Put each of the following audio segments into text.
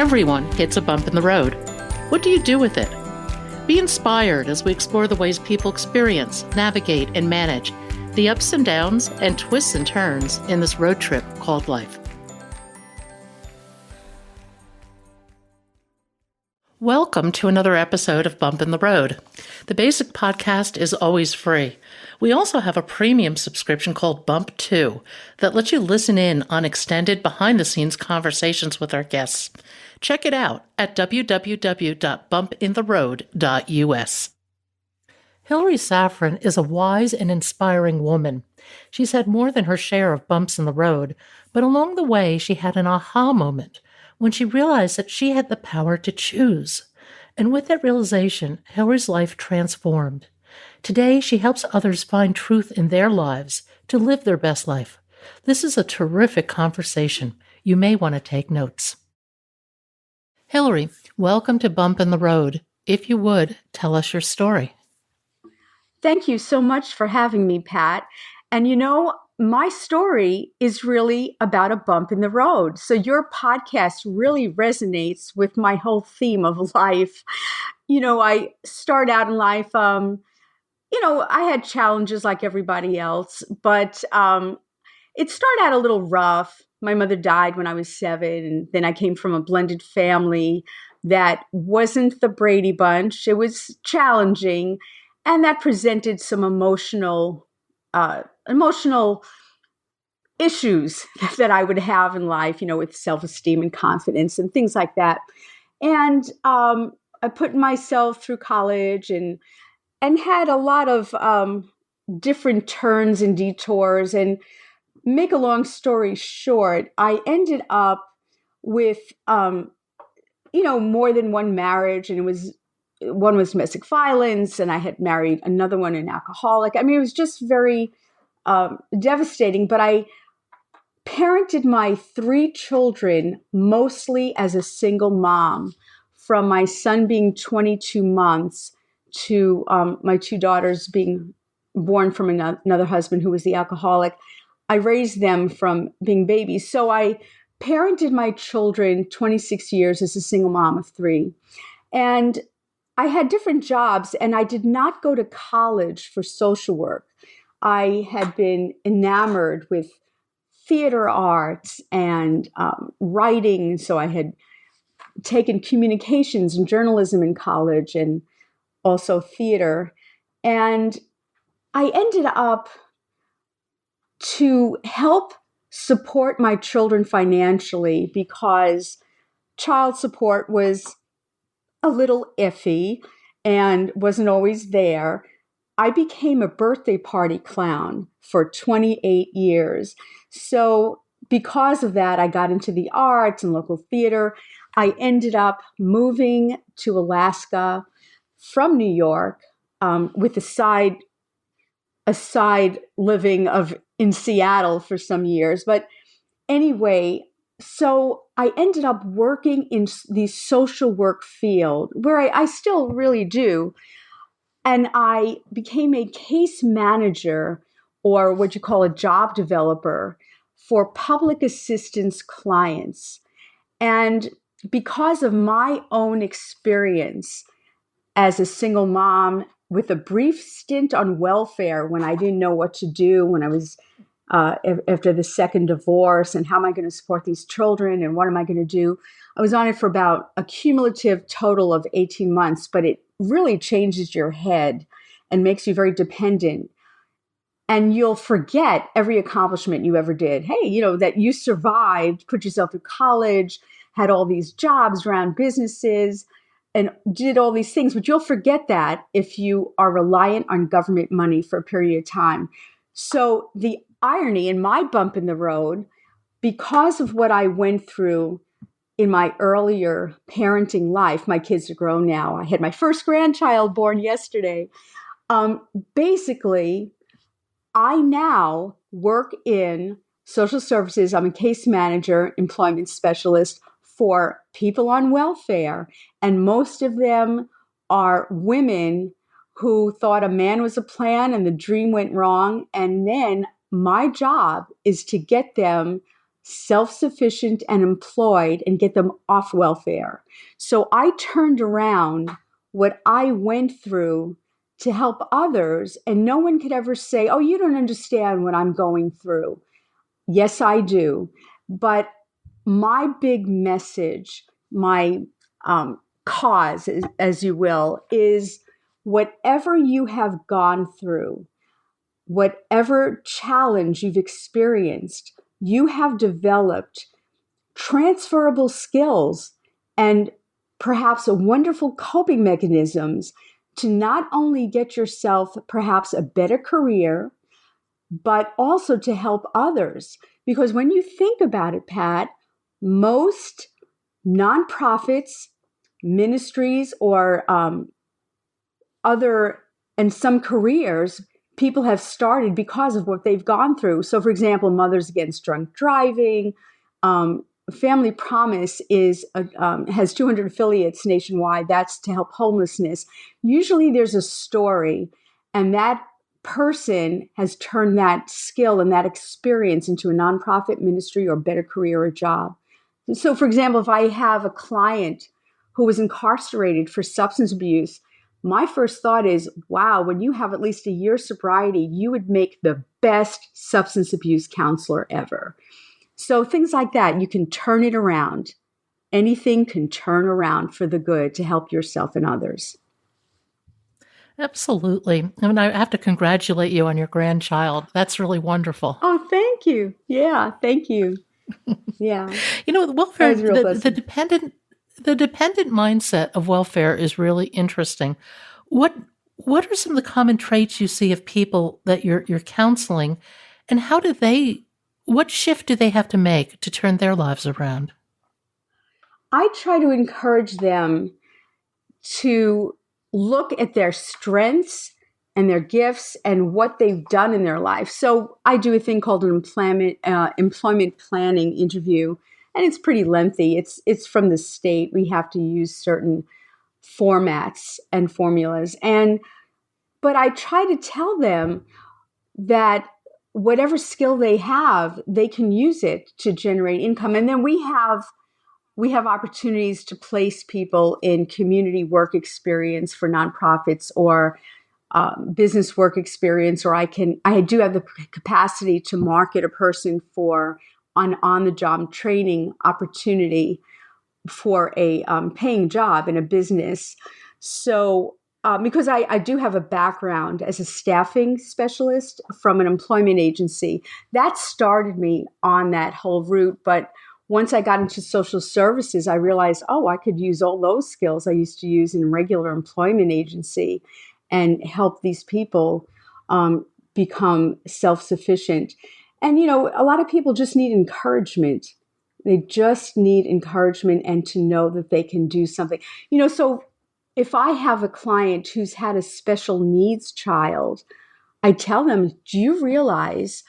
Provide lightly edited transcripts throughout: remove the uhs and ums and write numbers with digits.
Everyone hits a bump in the road. What do you do with it? Be inspired as we explore the ways people experience, navigate, and manage the ups and downs and twists and turns in this road trip called life. Welcome to another episode of Bump in the Road. The basic podcast is always free. We also have a premium subscription called Bump 2 that lets you listen in on extended behind-the-scenes conversations with our guests. Check it out at www.bumpintheroad.us. Hillary Saffran is a wise and inspiring woman. She's had more than her share of bumps in the road, but along the way she had an aha moment when she realized that she had the power to choose. And with that realization, Hillary's life transformed. Today, she helps others find truth in their lives to live their best life. This is a terrific conversation. You may want to take notes. Hillary, welcome to Bump in the Road. If you would, tell us your story. Thank you so much for having me, Pat. And my story is really about a bump in the road. So your podcast really resonates with my whole theme of life. I start out in life, I had challenges like everybody else, but it started out a little rough. My mother died when I was 7, and then I came from a blended family that wasn't the Brady Bunch. It was challenging, and that presented some emotional issues that I would have in life, with self-esteem and confidence and things like that. And I put myself through college and had a lot of different turns and detours. And make a long story short, I ended up with more than one marriage, and one was domestic violence, and I had married another one, an alcoholic. I mean, it was just very devastating, but I parented my 3 children mostly as a single mom, from my son being 22 months to my 2 daughters being born from another husband who was the alcoholic. I raised them from being babies. So I parented my children 26 years as a single mom of 3. And I had different jobs, and I did not go to college for social work. I had been enamored with theater arts and writing. So I had taken communications and journalism in college, and also theater. And I ended up to help support my children financially because child support was a little iffy and wasn't always there. I became a birthday party clown for 28 years. So because of that, I got into the arts and local theater. I ended up moving to Alaska from New York with a side living in Seattle for some years. But anyway, so I ended up working in the social work field where I still really do. And I became a case manager, or what you call a job developer, for public assistance clients. And because of my own experience as a single mom with a brief stint on welfare when I didn't know what to do, when I was after the second divorce, and how am I going to support these children and what am I going to do? I was on it for about a cumulative total of 18 months, but it really changes your head and makes you very dependent. And you'll forget every accomplishment you ever did. Hey, that you survived, put yourself through college, had all these jobs, ran businesses, and did all these things. But you'll forget that if you are reliant on government money for a period of time. So the irony in my bump in the road, because of what I went through in my earlier parenting life, my kids are grown now. I had my first grandchild born yesterday. Basically, I now work in social services. I'm a case manager, employment specialist for people on welfare. And most of them are women who thought a man was a plan and the dream went wrong. And then my job is to get them self-sufficient and employed and get them off welfare. So I turned around what I went through to help others, and no one could ever say, "Oh, you don't understand what I'm going through." Yes, I do. But my big message, my cause, as you will, is whatever you have gone through, whatever challenge you've experienced, you have developed transferable skills and perhaps wonderful coping mechanisms to not only get yourself perhaps a better career, but also to help others. Because when you think about it, Pat, most nonprofits, ministries, or other, and some careers, people have started because of what they've gone through. So, for example, Mothers Against Drunk Driving, Family Promise has 200 affiliates nationwide. That's to help homelessness. Usually there's a story, and that person has turned that skill and that experience into a nonprofit ministry or better career or job. So, for example, if I have a client who was incarcerated for substance abuse, my first thought is, wow, when you have at least a year's sobriety, you would make the best substance abuse counselor ever. So things like that, you can turn it around. Anything can turn around for the good to help yourself and others. Absolutely. I mean, I have to congratulate you on your grandchild. That's really wonderful. Oh, thank you. Yeah, thank you. Yeah. The welfare, the dependent mindset of welfare is really interesting. What are some of the common traits you see of people that you're counseling, and what shift do they have to make to turn their lives around? I try to encourage them to look at their strengths and their gifts and what they've done in their life. So I do a thing called an employment planning interview, and it's pretty lengthy. It's from the state. We have to use certain formats and formulas, but I try to tell them that whatever skill they have, they can use it to generate income. And then we have opportunities to place people in community work experience for nonprofits or business work experience, or I do have the capacity to market a person for an on-the-job training opportunity for a paying job in a business. So because I do have a background as a staffing specialist from an employment agency, that started me on that whole route. But once I got into social services, I realized, I could use all those skills I used to use in a regular employment agency and help these people become self-sufficient. And, a lot of people just need encouragement. They just need encouragement and to know that they can do something. So if I have a client who's had a special needs child, I tell them, do you realize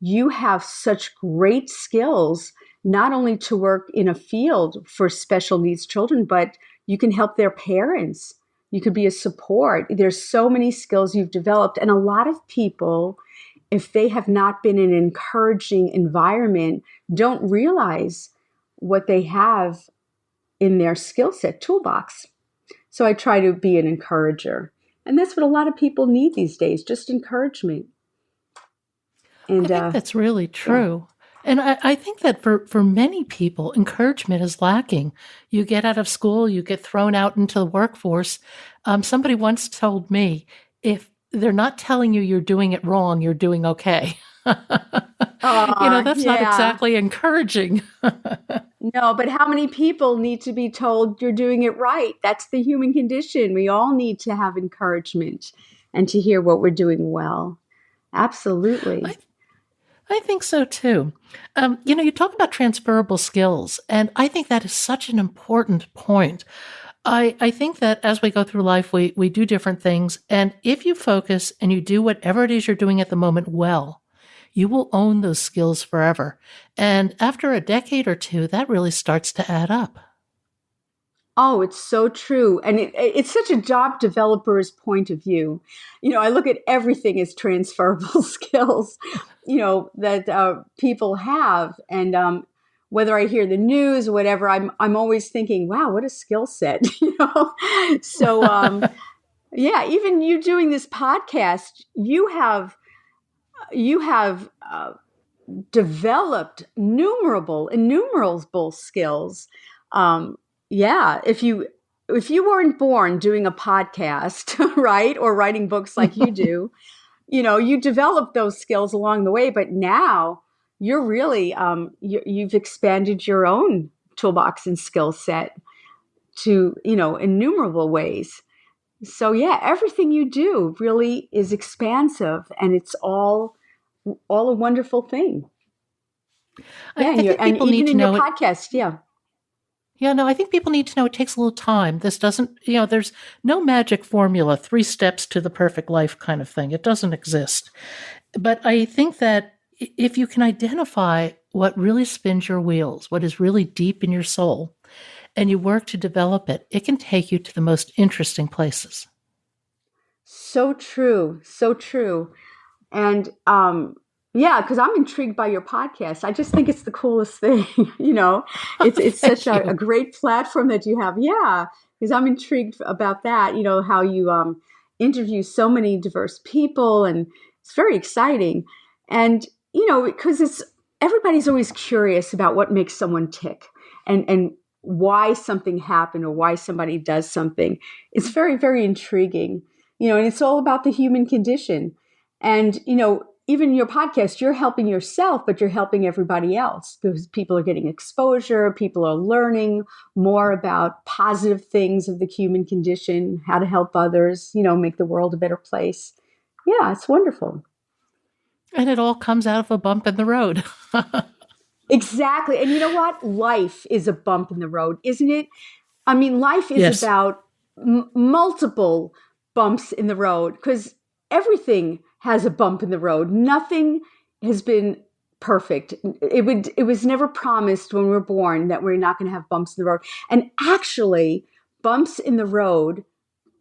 you have such great skills, not only to work in a field for special needs children, but you can help their parents. You could be a support. There's so many skills you've developed. And a lot of people, if they have not been in an encouraging environment, don't realize what they have in their skill set toolbox. So I try to be an encourager. And that's what a lot of people need these days, just encouragement. And I think that's really true. Yeah. And I think that for many people, encouragement is lacking. You get out of school, you get thrown out into the workforce. Somebody once told me, if they're not telling you you're doing it wrong, you're doing okay. That's not exactly encouraging. No, but how many people need to be told you're doing it right? That's the human condition. We all need to have encouragement and to hear what we're doing well. Absolutely. I think so too. You talk about transferable skills, and I think that is such an important point. I think that as we go through life, we do different things. And if you focus and you do whatever it is you're doing at the moment well, you will own those skills forever. And after a decade or two, that really starts to add up. Oh, it's so true. And it's such a job developer's point of view. I look at everything as transferable skills, that people have. And whether I hear the news or whatever, I'm always thinking, wow, what a skill set, So, yeah, even you doing this podcast, you have developed innumerable skills. Um, yeah, if you weren't born doing a podcast, right, or writing books like you do, you develop those skills along the way. But now you're really you've expanded your own toolbox and skill set to innumerable ways. So yeah, everything you do really is expansive, and it's all a wonderful thing. Yeah, I and think and people need even to in your know it. podcast, yeah. Yeah, no, I think people need to know it takes a little time. This doesn't, there's no magic formula, 3 steps to the perfect life kind of thing. It doesn't exist. But I think that if you can identify what really spins your wheels, what is really deep in your soul, and you work to develop it, it can take you to the most interesting places. So true, so true. And yeah, because I'm intrigued by your podcast. I just think it's the coolest thing. It's such Thank a you. great platform that you have. Yeah, because I'm intrigued about that. How you interview so many diverse people, and it's very exciting. And because it's everybody's always curious about what makes someone tick, and why something happened or why somebody does something. It's very, very intriguing. And it's all about the human condition. And, even your podcast, you're helping yourself, but you're helping everybody else because people are getting exposure. People are learning more about positive things of the human condition, how to help others, make the world a better place. Yeah, it's wonderful. And it all comes out of a bump in the road. Exactly. And you know what? Life is a bump in the road, isn't it? I mean, life is Yes. about multiple bumps in the road because everything has a bump in the road. Nothing has been perfect. It was never promised when we were born that we're not going to have bumps in the road. And actually, bumps in the road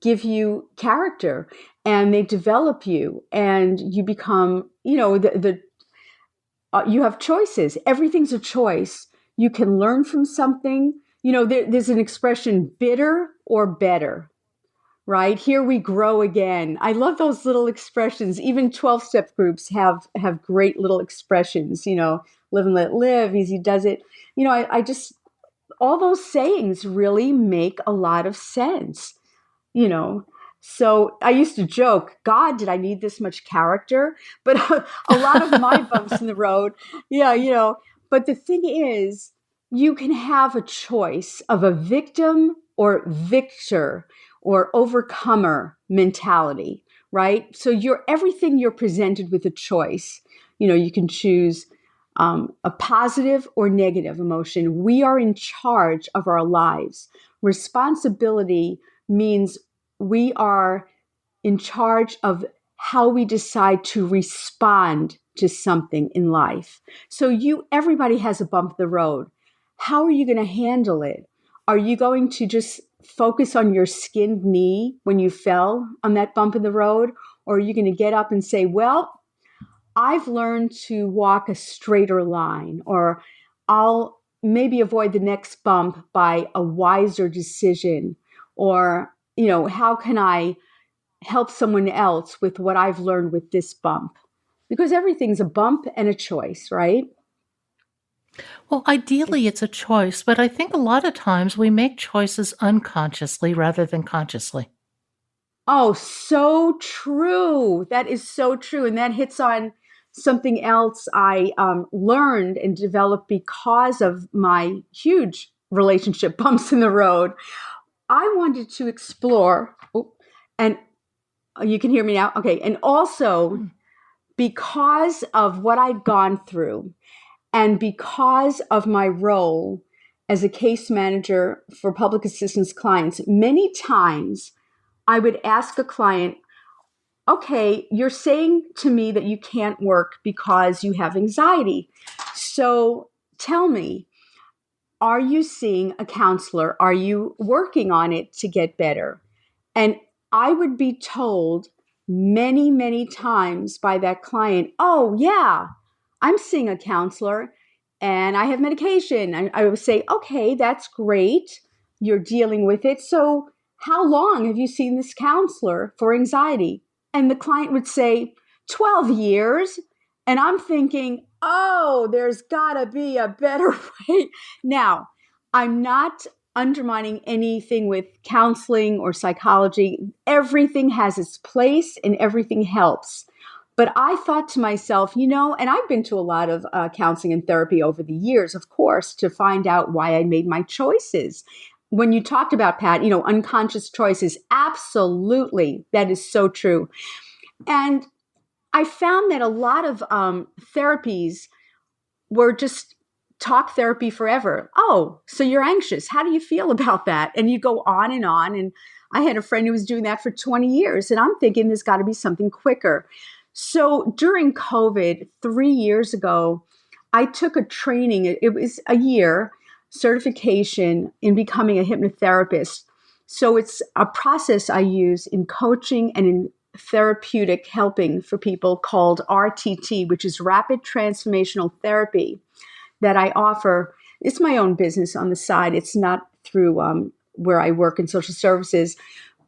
give you character and they develop you and you become, you have choices. Everything's a choice. You can learn from something. There's an expression, bitter or better, right? Here we grow again. I love those little expressions. Even 12-step groups have great little expressions, live and let live, easy does it. I just, all those sayings really make a lot of sense, you know. So I used to joke, God, did I need this much character? But a lot of my bumps in the road, yeah, But the thing is, you can have a choice of a victim or victor or overcomer mentality, right? So everything you're presented with a choice. You can choose a positive or negative emotion. We are in charge of our lives. Responsibility means we are in charge of how we decide to respond to something in life. So everybody has a bump in the road. How are you going to handle it? Are you going to just focus on your skinned knee when you fell on that bump in the road? Or are you going to get up and say, well, I've learned to walk a straighter line, or I'll maybe avoid the next bump by a wiser decision, or, how can I help someone else with what I've learned with this bump? Because everything's a bump and a choice, right? Well, ideally, it's a choice, but I think a lot of times we make choices unconsciously rather than consciously. Oh, so true. That is so true. And that hits on something else I learned and developed because of my huge relationship bumps in the road. I wanted to explore, and you can hear me now. Okay. And also, because of what I'd gone through and because of my role as a case manager for public assistance clients, many times I would ask a client, okay, you're saying to me that you can't work because you have anxiety. So tell me, are you seeing a counselor? Are you working on it to get better? And I would be told many, many times by that client, oh, yeah, I'm seeing a counselor and I have medication. And I would say, okay, that's great. You're dealing with it. So, how long have you seen this counselor for anxiety? And the client would say, 12 years. And I'm thinking, oh, there's got to be a better way. Now, I'm not undermining anything with counseling or psychology. Everything has its place and everything helps. But I thought to myself, and I've been to a lot of counseling and therapy over the years, of course, to find out why I made my choices. When you talked about, Pat, unconscious choices, absolutely, that is so true. And I found that a lot of therapies were just talk therapy forever. Oh, so you're anxious. How do you feel about that? And you go on and on. And I had a friend who was doing that for 20 years. And I'm thinking there's got to be something quicker. So during COVID, 3 years ago, I took a training. It was a year certification in becoming a hypnotherapist. So it's a process I use in coaching and in therapeutic helping for people called RTT, which is Rapid Transformational Therapy, that I offer. It's my own business on the side. It's not through where I work in social services.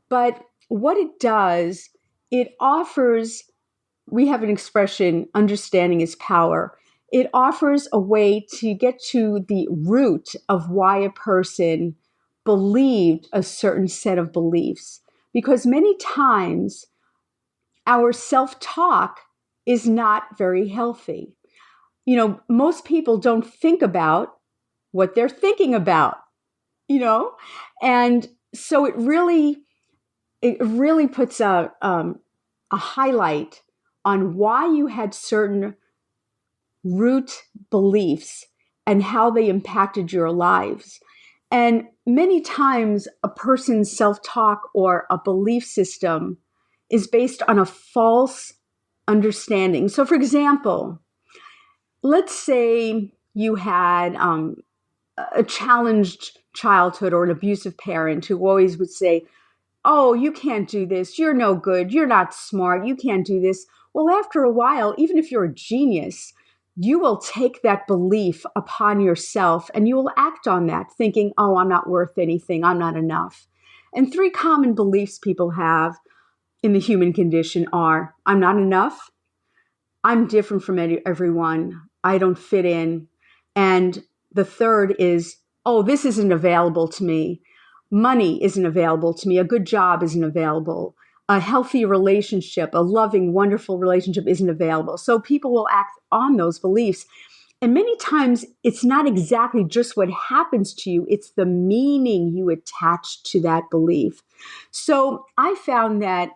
But what it does, it offers, we have an expression, understanding is power. It offers a way to get to the root of why a person believed a certain set of beliefs. Because many times our self-talk is not very healthy. Most people don't think about what they're thinking about, and so it really puts a highlight on why you had certain root beliefs and how they impacted your lives. And many times a person's self-talk or a belief system is based on a false understanding. So, for example, let's say you had a challenged childhood or an abusive parent who always would say, oh, you can't do this. You're no good. You're not smart. You can't do this. Well, after a while, even if you're a genius, you will take that belief upon yourself and you will act on that thinking, oh, I'm not worth anything. I'm not enough. And 3 common beliefs people have in the human condition are, I'm not enough, I'm different from everyone, I don't fit in, and the third is, oh, this isn't available to me, money isn't available to me, a good job isn't available, a healthy relationship, a loving, wonderful relationship isn't available. So people will act on those beliefs. And many times it's not exactly just what happens to you, it's the meaning you attach to that belief. So I found that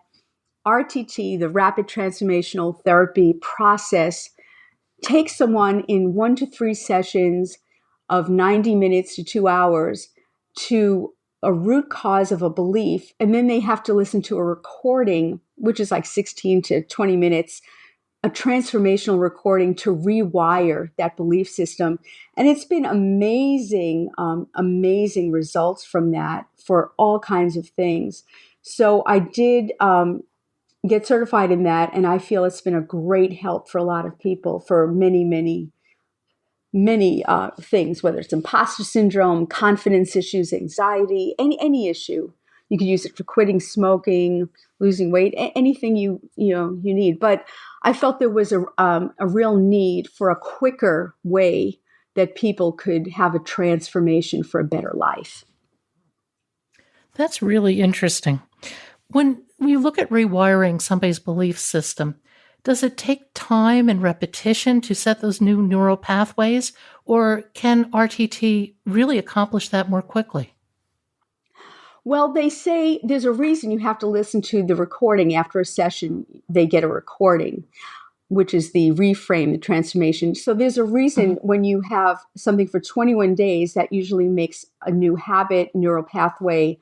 RTT, the Rapid Transformational Therapy process, takes someone in 1 to 3 sessions of 90 minutes to 2 hours to a root cause of a belief. And then they have to listen to a recording, which is like 16 to 20 minutes, a transformational recording to rewire that belief system. And it's been amazing, amazing results from that for all kinds of things. So I did get certified in that, and I feel it's been a great help for a lot of people for many, many, many things, whether it's imposter syndrome, confidence issues, anxiety, any issue. You could use it for quitting smoking, losing weight, anything you need. But I felt there was a real need for a quicker way that people could have a transformation for a better life. That's really interesting. When we look at rewiring somebody's belief system, does it take time and repetition to set those new neural pathways, or can RTT really accomplish that more quickly? Well, they say there's a reason you have to listen to the recording after a session. They get a recording, which is the reframe, the transformation. So there's a reason when you have something for 21 days that usually makes a new habit, neural pathway,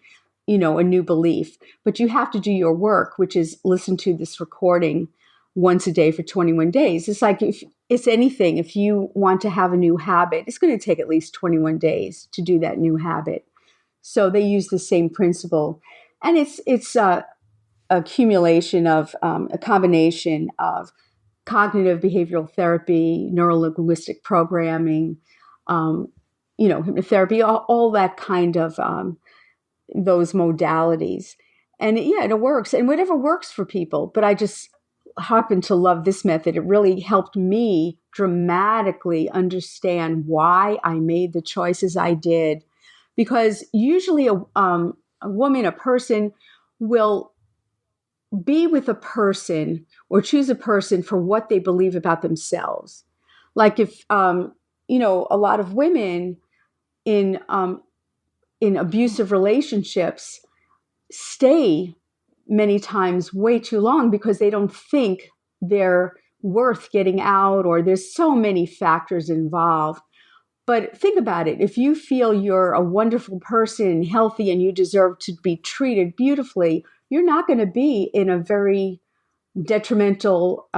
a new belief. But you have to do your work, which is listen to this recording once a day for 21 days. It's like if it's anything, if you want to have a new habit, it's going to take at least 21 days to do that new habit. So they use the same principle. And it's a accumulation of a combination of cognitive behavioral therapy, neuro-linguistic programming, hypnotherapy, all that kind of those modalities. And yeah, it works. And whatever works for people. But I just happen to love this method. It really helped me dramatically understand why I made the choices I did. Because usually a woman, a person will be with a person or choose a person for what they believe about themselves. Like if, a lot of women in abusive relationships stay many times way too long because they don't think they're worth getting out, or there's so many factors involved. But think about it. If you feel you're a wonderful person, healthy, and you deserve to be treated beautifully, you're not going to be in a very detrimental,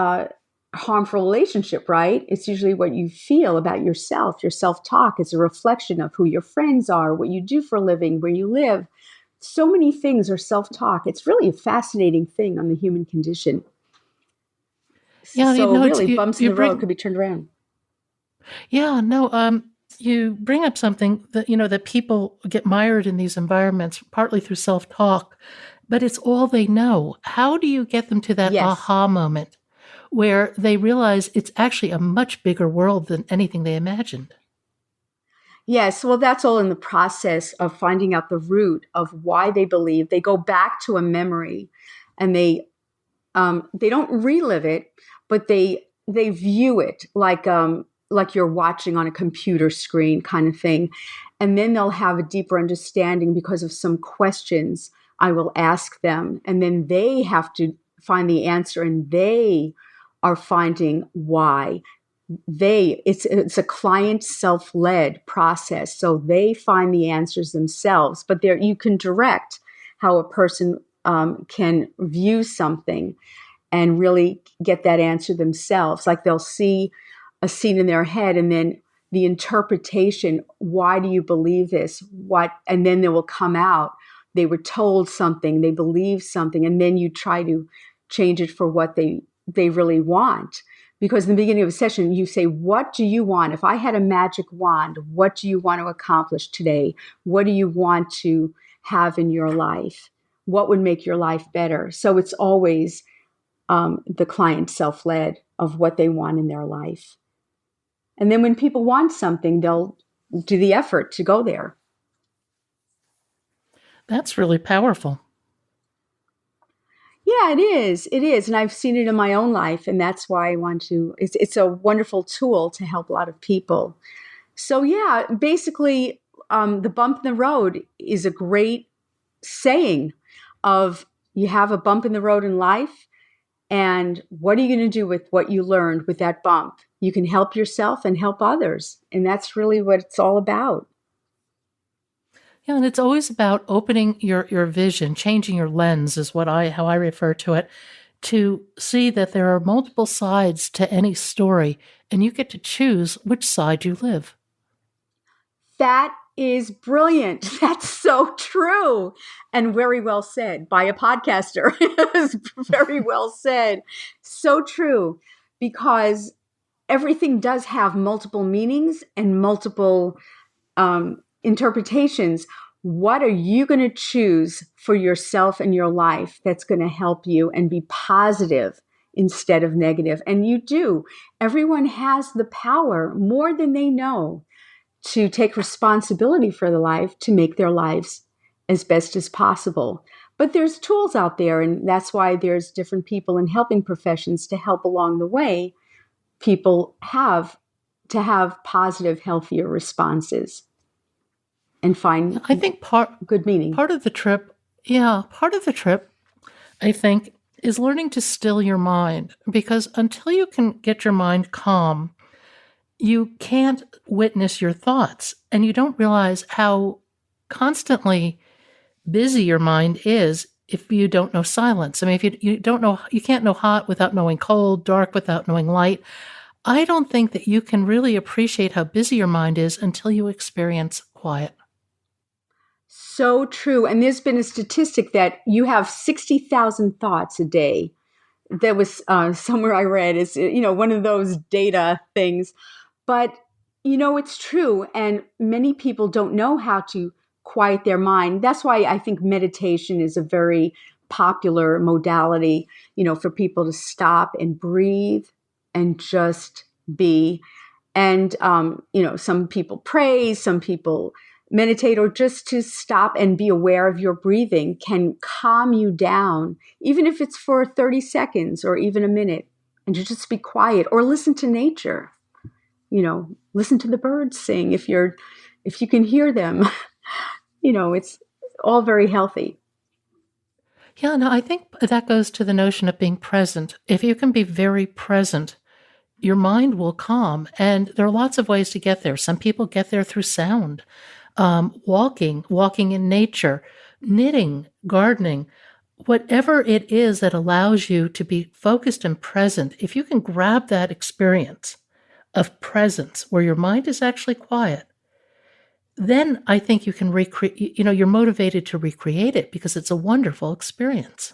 harmful relationship, right? It's usually what you feel about yourself. Your self-talk is a reflection of who your friends are, what you do for a living, where you live. So many things are self-talk. It's really a fascinating thing on the human condition. Yeah, So really, you, bumps in you the road bring could be turned around. Yeah, no, you bring up something that, that people get mired in these environments, partly through self-talk, but it's all they know. How do you get them to that Yes. aha moment where they realize it's actually a much bigger world than anything they imagined? Yes, well, that's all in the process of finding out the root of why they believe. They go back to a memory, and they don't relive it, but they view it like you're watching on a computer screen kind of thing, and then they'll have a deeper understanding because of some questions I will ask them, and then they have to find the answer, and they are finding why. It's a client self-led process, so they find the answers themselves, but there you can direct how a person can view something and really get that answer themselves. Like they'll see a scene in their head, and then the interpretation, why do you believe this, what, and then they will come out, they were told something, they believe something, and then you try to change it for what they really want. Because in the beginning of a session, you say, what do you want? If I had a magic wand, what do you want to accomplish today? What do you want to have in your life? What would make your life better? So it's always the client self-led of what they want in their life. And then when people want something, they'll do the effort to go there. That's really powerful. Yeah, it is. It is. And I've seen it in my own life. And that's why I want to, it's a wonderful tool to help a lot of people. So yeah, basically, the bump in the road is a great saying of you have a bump in the road in life. And what are you going to do with what you learned with that bump? You can help yourself and help others. And that's really what it's all about. Yeah, and it's always about opening your vision, changing your lens is how I refer to it, to see that there are multiple sides to any story, and you get to choose which side you live. That is brilliant. That's so true. And very well said by a podcaster. It's very well said. So true. Because everything does have multiple meanings and multiple interpretations. What are you going to choose for yourself and your life that's going to help you and be positive instead of negative? And you do. Everyone has the power, more than they know, to take responsibility for their life, to make their lives as best as possible. But there's tools out there, and that's why there's different people in helping professions to help along the way people have to have positive, healthier responses and find I think good meaning. part of the trip, I think, is learning to still your mind, because until you can get your mind calm, you can't witness your thoughts, and you don't realize how constantly busy your mind is if you don't know silence. I mean, if you don't know, you can't know hot without knowing cold, dark without knowing light. I don't think that you can really appreciate how busy your mind is until you experience quiet. So true. And there's been a statistic that you have 60,000 thoughts a day. There was somewhere I read is, one of those data things. But, it's true. And many people don't know how to quiet their mind. That's why I think meditation is a very popular modality, for people to stop and breathe and just be. And, some people pray, some people meditate, or just to stop and be aware of your breathing can calm you down, even if it's for 30 seconds or even a minute, and to just be quiet or listen to nature. Listen to the birds sing if you can hear them. It's all very healthy. Yeah, no, I think that goes to the notion of being present. If you can be very present, your mind will calm. And there are lots of ways to get there. Some people get there through sound, walking in nature, knitting, gardening, whatever it is that allows you to be focused and present. If you can grab that experience of presence where your mind is actually quiet, then I think you can recreate, you're motivated to recreate it because it's a wonderful experience.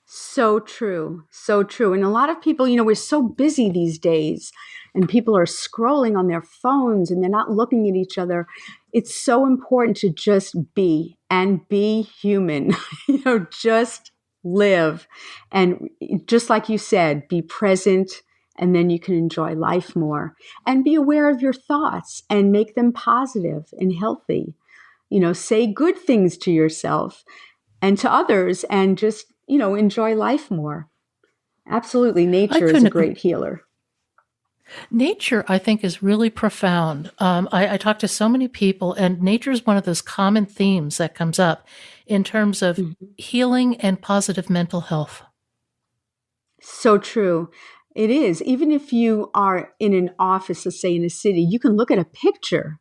So true. So true. And a lot of people, we're so busy these days and people are scrolling on their phones and they're not looking at each other. It's so important to just be and be human, just live. And just like you said, be present, and then you can enjoy life more and be aware of your thoughts and make them positive and healthy. Say good things to yourself and to others, and just, enjoy life more. Absolutely. I Nature is couldn't a agree. great healer. Nature, I think, is really profound. I talk to so many people, and nature is one of those common themes that comes up in terms of Mhm. healing and positive mental health. So true. It is. Even if you are in an office, let's say in a city, you can look at a picture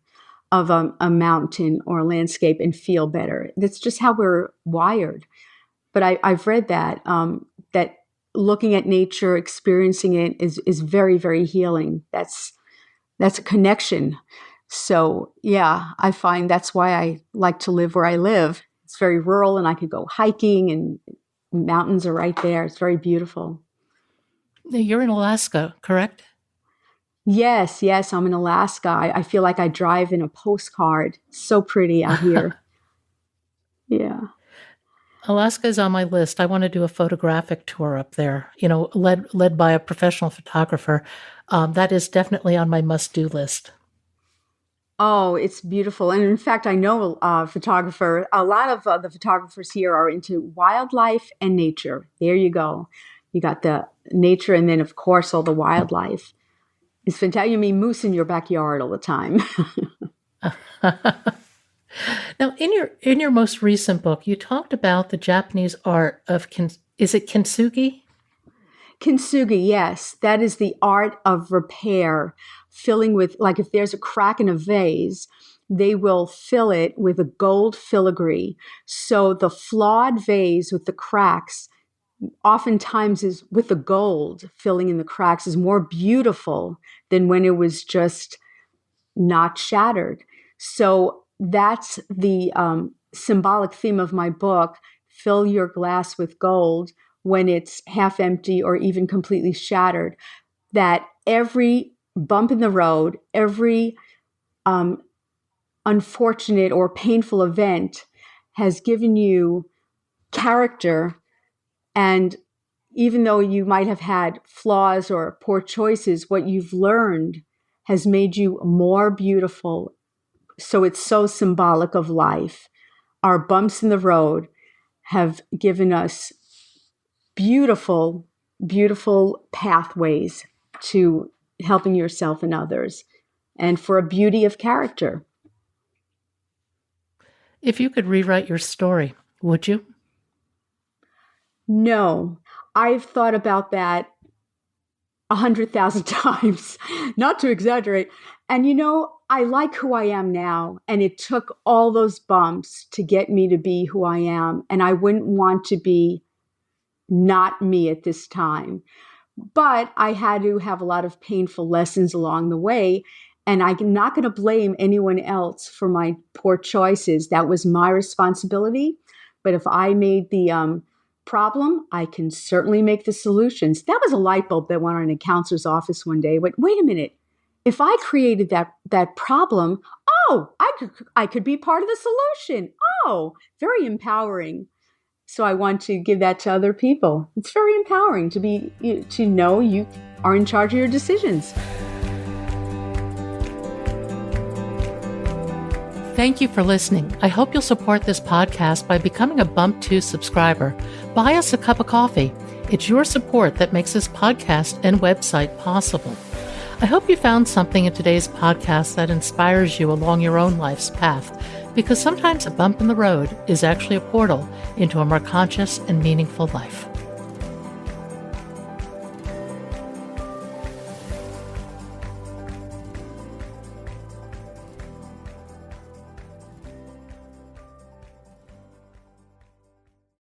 of a mountain or a landscape and feel better. That's just how we're wired. But I've read that looking at nature, experiencing it is very, very healing. That's a connection. So yeah, I find that's why I like to live where I live. It's very rural, and I could go hiking, and mountains are right there. It's very beautiful. You're in Alaska, correct? Yes, yes, I'm in Alaska. I feel like I drive in a postcard. So pretty out here. Yeah. Alaska is on my list. I want to do a photographic tour up there, led by a professional photographer. That is definitely on my must-do list. Oh, it's beautiful. And in fact, I know a photographer. A lot of the photographers here are into wildlife and nature. There you go. You got the nature, and then, of course, all the wildlife. It's fantastic. You mean moose in your backyard all the time. Now, in your most recent book, you talked about the Japanese art of is it kintsugi? Kintsugi, yes, that is the art of repair, filling with, like, if there's a crack in a vase, they will fill it with a gold filigree. So the flawed vase with the cracks oftentimes is with the gold filling in the cracks is more beautiful than when it was just not shattered. So that's the symbolic theme of my book. Fill your glass with gold when it's half empty or even completely shattered. That every bump in the road, every um, unfortunate or painful event has given you character. And even though you might have had flaws or poor choices, what you've learned has made you more beautiful. So it's so symbolic of life. Our bumps in the road have given us beautiful, beautiful pathways to helping yourself and others, and for a beauty of character. If you could rewrite your story, would you? No, I've thought about that 100,000 times, not to exaggerate. And I like who I am now. And it took all those bumps to get me to be who I am. And I wouldn't want to be not me at this time. But I had to have a lot of painful lessons along the way. And I'm not going to blame anyone else for my poor choices. That was my responsibility. But if I made the problem, I can certainly make the solutions. That was a light bulb that went on in a counselor's office one day. Wait a minute. If I created that problem, I could be part of the solution. Oh, very empowering. So I want to give that to other people. It's very empowering to know you are in charge of your decisions. Thank you for listening. I hope you'll support this podcast by becoming a Bump 2 subscriber. Buy us a cup of coffee. It's your support that makes this podcast and website possible. I hope you found something in today's podcast that inspires you along your own life's path, because sometimes a bump in the road is actually a portal into a more conscious and meaningful life.